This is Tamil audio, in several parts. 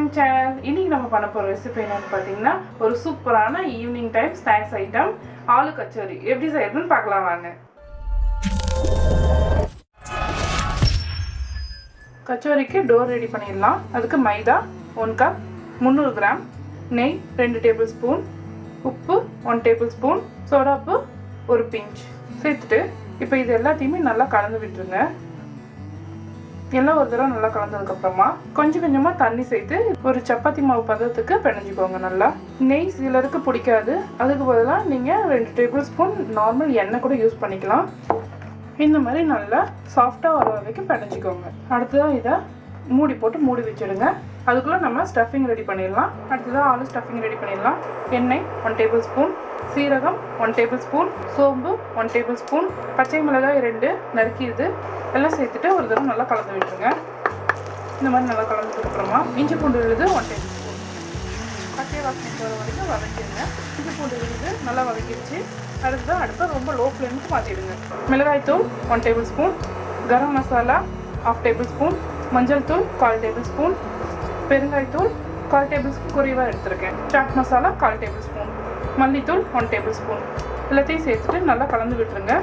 Welcome channel. இன்னைக்கு நம்ம பண்ண போகிற ரெசிபி என்னன்னு பார்த்தீங்கன்னா ஒரு சூப்பரான evening time snacks item aloo kachori. எப்படி செய்யறதுன்னு பார்க்கலாம் வாங்க. கச்சோரிக்கு டோ ரெடி பண்ணிடலாம். அதுக்கு மைதா 1 கப், 300 கிராம், நெய் 2 டேபிள் ஸ்பூன், உப்பு 1 டேபிள் ஸ்பூன், சோடாப்பு ஒரு பிஞ்ச் சேர்த்துட்டு இப்போ இது எல்லாத்தையுமே நல்லா கலந்து விட்டுருங்க. எல்லாம் ஒரு தடவை நல்லா கலந்ததுக்கப்புறமா கொஞ்சம் கொஞ்சமாக தண்ணி சேர்த்து ஒரு சப்பாத்தி மாவு பதத்துக்கு பிணைஞ்சிக்கோங்க. நல்லா நெய் சிலருக்கு பிடிக்காது, அதுக்கு பதிலாக நீங்கள் 2 டேபிள் ஸ்பூன் நார்மல் எண்ணெய் கூட யூஸ் பண்ணிக்கலாம். இந்த மாதிரி நல்லா சாஃப்டாக வர வரைக்கும் பிணைஞ்சிக்கோங்க. அடுத்ததாக இதை மூடி போட்டு மூடி வச்சுடுங்க. அதுக்குள்ளே நம்ம ஸ்டஃபிங் ரெடி பண்ணிடலாம். அடுத்ததாக ஆலு ஸ்டஃபிங் ரெடி பண்ணிடலாம். எண்ணெய் 1 டேபிள் ஸ்பூன், சீரகம் 1 டேபிள் ஸ்பூன், சோம்பு 1 டேபிள் ஸ்பூன், பச்சை மிளகாய் 2 நறுக்கிது எல்லாம் சேர்த்துட்டு ஒரு தடவை நல்லா கலந்து விட்டுருங்க. இந்த மாதிரி நல்லா கலந்ததுக்கப்புறமா இஞ்சி பூண்டு விழுது 1 டேபிள் ஸ்பூன் பச்சை வாசனை போகிற வரைக்கும் வதக்கிடுங்க. இஞ்சி பூண்டு விழுது நல்லா வதக்கிடுச்சு. அடுத்ததான் அடுப்பை ரொம்ப லோ ஃப்ளேமுக்கு மாற்றிடுங்க. மிளகாய்த்தூள் 1 table spoon, garam masala 1/2 table spoon, மஞ்சள் தூள் 1/4 டேபிள் ஸ்பூன், பெருங்காயத்தூள் 1/4 டேபிள் ஸ்பூன் குறைவாக எடுத்துருக்கேன், சாட் மசாலா 1/4 டேபிள் ஸ்பூன், மல்லித்தூள் 1 டேபிள் ஸ்பூன் எல்லாத்தையும் சேர்த்துட்டு நல்லா கலந்து விட்டுருங்க.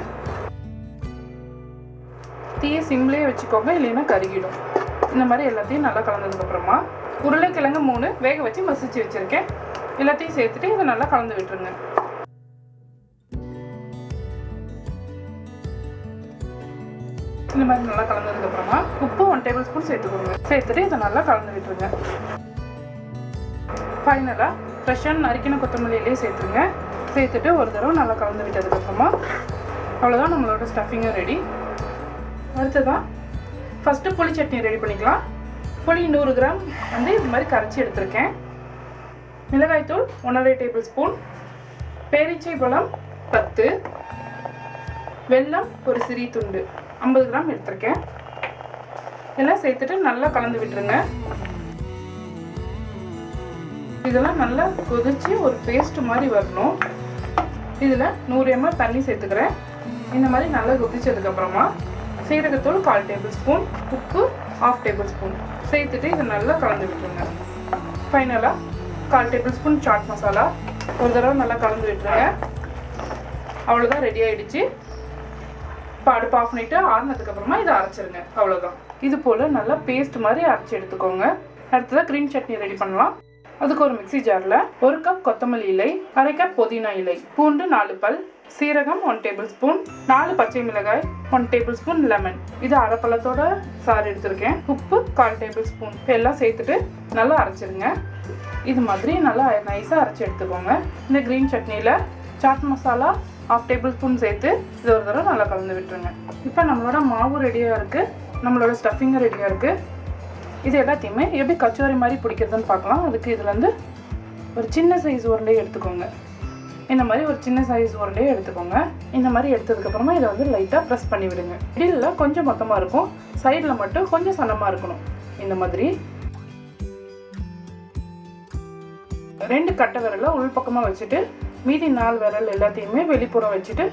தீயை சிம்லேயே வச்சுக்கோங்க, இல்லைன்னா கருகிடும். இந்த மாதிரி எல்லாத்தையும் நல்லா கலந்ததுக்கப்புறமா உருளைக்கிழங்கு 3 வேக வச்சு மசிச்சு வச்சுருக்கேன். எல்லாத்தையும் சேர்த்துட்டு இதை நல்லா கலந்து விட்டுருங்க. இந்த மாதிரி நல்லா கலந்ததுக்கப்புறமா உப்பு 1 டேபிள் ஸ்பூன் சேர்த்துக்கோங்க. சேர்த்துட்டு இதை நல்லா கலந்து விட்டுருங்க. ஃபைனலாக ஃப்ரெஷ்ஷாக நறுக்கின கொத்தமல்லியிலே சேர்த்துருங்க. சேர்த்துட்டு ஒரு தடவை நல்லா கலந்து விட்டதுக்கப்புறமா அவ்வளோதான், நம்மளோட ஸ்டஃபிங்கும் ரெடி. அடுத்ததான் ஃபஸ்ட்டு புளி சட்னி ரெடி பண்ணிக்கலாம். புளி 100 கிராம் வந்து இது மாதிரி கரைச்சி எடுத்திருக்கேன். மிளகாய்த்தூள் 1½ டேபிள் ஸ்பூன், பேரீச்சை பழம் 10, வெல்லம் ஒரு சிறிய துண்டு 50 கிராம் எடுத்திருக்கேன். எல்லாம் சேர்த்துட்டு நல்லா கலந்து விட்டுருங்க. இதெல்லாம் நல்லா கொதிச்சு ஒரு பேஸ்ட் மாதிரி வரணும். இதில் 100 ml தண்ணி சேர்த்துக்கிறேன். இந்த மாதிரி நல்லா கொதிச்சதுக்கப்புறமா சீரகத்தூள் 1/4 டேபிள் ஸ்பூன், உப்பு 1/2 டேபிள் ஸ்பூன் சேர்த்துட்டு இதை நல்லா கலந்து விட்டுருங்க. ஃபைனலாக 1/4 டேபிள் ஸ்பூன் சாட் மசாலா ஒரு தடவை நல்லா கலந்து விட்டுருங்க. அவ்வளோதான், ரெடி ஆகிடுச்சு. இப்போ அடுப்பு ஆஃப் பண்ணிவிட்டு ஆறுனதுக்கப்புறமா இதை அரைச்சிருங்க. அவ்வளோதான். இது போல் நல்லா பேஸ்ட் மாதிரி அரைச்சி எடுத்துக்கோங்க. அடுத்ததாக க்ரீன் சட்னி ரெடி பண்ணலாம். அதுக்கு ஒரு மிக்ஸி ஜாரில் 1 கப் கொத்தமல்லி இலை, 1/2 கப் புதினா இலை, பூண்டு 4 பல், சீரகம் 1 டேபிள் ஸ்பூன், 4 பச்சை மிளகாய், 1 டேபிள் ஸ்பூன் லெமன், இது அரை பழத்தோட சாறு எடுத்திருக்கேன், உப்பு 1/4 டேபிள் ஸ்பூன் எல்லாம் சேர்த்துட்டு நல்லா அரைச்சிருங்க. இது மாதிரி நல்லா நைஸாக அரைச்சி எடுத்துக்கோங்க. இந்த க்ரீன் சட்னியில் சாட் மசாலா 1/2 டேபிள் ஸ்பூன் சேர்த்து இது ஒரு தடவை நல்லா கலந்து விட்டுருங்க. இப்போ நம்மளோட மாவு ரெடியாக இருக்குது, நம்மளோட ஸ்டஃபிங்கும் ரெடியாக இருக்குது. இது எல்லாத்தையுமே எப்படி கச்சோரி மாதிரி பிடிக்கிறதுன்னு பார்க்கலாம். அதுக்கு இதுலேருந்து ஒரு சின்ன சைஸ் உருண்டையை எடுத்துக்கோங்க. இந்த மாதிரி ஒரு சின்ன சைஸ் உருண்டையை எடுத்துக்கோங்க. இந்த மாதிரி எடுத்ததுக்கப்புறமா இதை வந்து லைட்டாக ப்ரெஸ் பண்ணி விடுங்க. இடியில் கொஞ்சம் மொத்தமாக இருக்கும், சைடில் மட்டும் கொஞ்சம் சன்னமாக இருக்கணும். இந்த மாதிரி 2 கட்டை விரலை உள்பக்கமாக வச்சுட்டு மீதி 4 விரல் எல்லாத்தையுமே வெளிப்புறம் வச்சுட்டு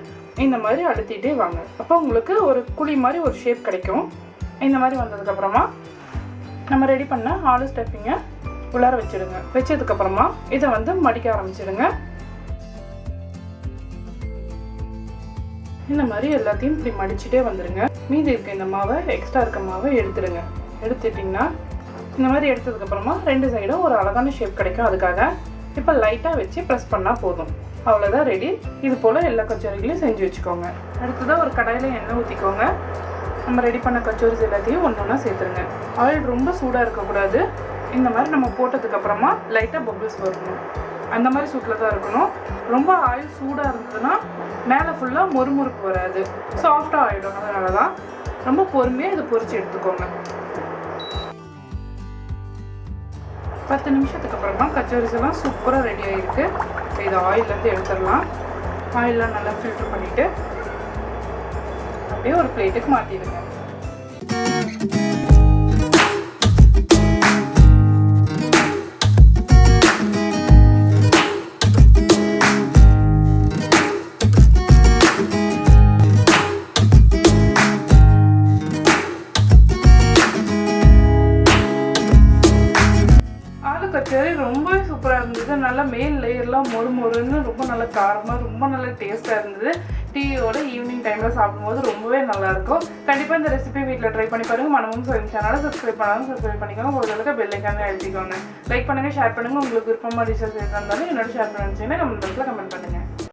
இந்த மாதிரி அழுத்திட்டே வாங்க. அப்போ உங்களுக்கு ஒரு குழி மாதிரி ஒரு ஷேப் கிடைக்கும். இந்த மாதிரி வந்ததுக்கப்புறமா நம்ம ரெடி பண்ண ஆலு ஸ்டஃபிங்கை உள்ளார வச்சுடுங்க. வச்சதுக்கப்புறமா இதை வந்து மடிக்க ஆரம்பிச்சிடுங்க. இந்த மாதிரி எல்லாத்தையும் இப்படி மடிச்சுட்டே வந்துடுங்க. மீதி இருக்க இந்த மாவை, எக்ஸ்ட்ரா இருக்க மாவை எடுத்துடுங்க. எடுத்துட்டிங்கன்னா இந்த மாதிரி எடுத்ததுக்கப்புறமா 2 சைடும் ஒரு அழகான ஷேப் கிடைக்கும். அதுக்காக இப்போ லைட்டாக வச்சு ப்ரெஸ் பண்ணால் போதும். அவ்வளோதான், ரெடி. இது போல் எல்லா கச்சோரிகளையும் செஞ்சு வச்சுக்கோங்க. அடுத்ததாக ஒரு கடாயில் எண்ணெய் ஊற்றிக்கோங்க. நம்ம ரெடி பண்ண கச்சோரிஸ் எல்லாத்தையும் ஒன்று ஒன்றா சேர்த்துருங்க. ஆயில் ரொம்ப சூடாக இருக்கக்கூடாது. இந்த மாதிரி நம்ம போட்டதுக்கப்புறமா லைட்டாக பபிள்ஸ் வரணும். அந்த மாதிரி சூட்டில் தான் இருக்கணும். ரொம்ப ஆயில் சூடாக இருந்ததுன்னா மேலே ஃபுல்லாக மொறுமொறுப்பு வராது, சாஃப்டாக ஆகிடும். அதனால தான் ரொம்ப பொறுமையாக இதை பொரிச்சு எடுத்துக்கோங்க. 10 நிமிஷத்துக்கு அப்புறமா கச்சோரிஸ் எல்லாம் சூப்பராக ரெடி ஆகிருக்கு. இதை ஆயிலேருந்து எடுத்துடலாம். ஆயிலெலாம் நல்லா ஃபில்டர் பண்ணிவிட்டு அப்படியே ஒரு பிளேட்டுக்கு மாற்றிடுங்க. ஸோ நல்லா மேல் லேயர்லாம் மொறுன்னு ரொம்ப நல்ல காரமாக ரொம்ப நல்ல டேஸ்ட்டாக இருந்தது. டீயோட ஈவினிங் டைமில் சாப்பிடும்போது ரொம்பவே நல்லாயிருக்கும். கண்டிப்பாக இந்த ரெசிபி வீட்டில் ட்ரை பண்ணி பாருங்கள். மனமும் சமையல் சேனலை சப்ஸ்கிரைப் பண்ணாலும் சப்ஸ்கிரைப் பண்ணிக்கோங்க. உங்களுக்கு பெல் ஐக்கான எழுதிக்கோங்க. லைக் பண்ணுங்கள், ஷேர் பண்ணுங்கள். உங்களுக்கு விருப்பமாக டிஷ்ஷஸ் இருந்தாலும் என்னோட ஷேர் பண்ணி கமெண்ட் பாக்ஸில் கமெண்ட் பண்ணுங்கள்.